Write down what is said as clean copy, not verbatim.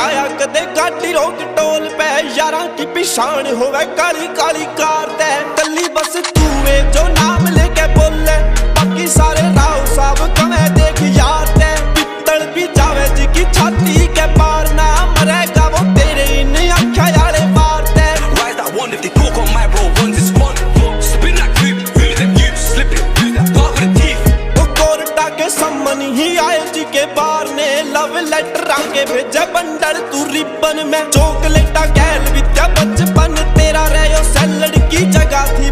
बताया कदे गाड़ी रोक टोल पे यारा की पिछाण होवे काली काली कार ते कली बस तू है जो नाम लेके बोले बाकी सारे राव साहब कमे देख यार ते पित्तल भी जावे जी की छाती के पार ना मरेगा वो तेरे इन आँखों वाले पार ते Why is that one if they talk on my bro runs it's fun spin that creep who's them you slip it who's that part with the teeth वो कोर्टा के सम्मन ही आए जी के बार ने लव लेटर आके भेजे बंडल तू ribbon में चॉकलेटा गैल विद्या बचपन तेरा रहे सैलड की जगह थी।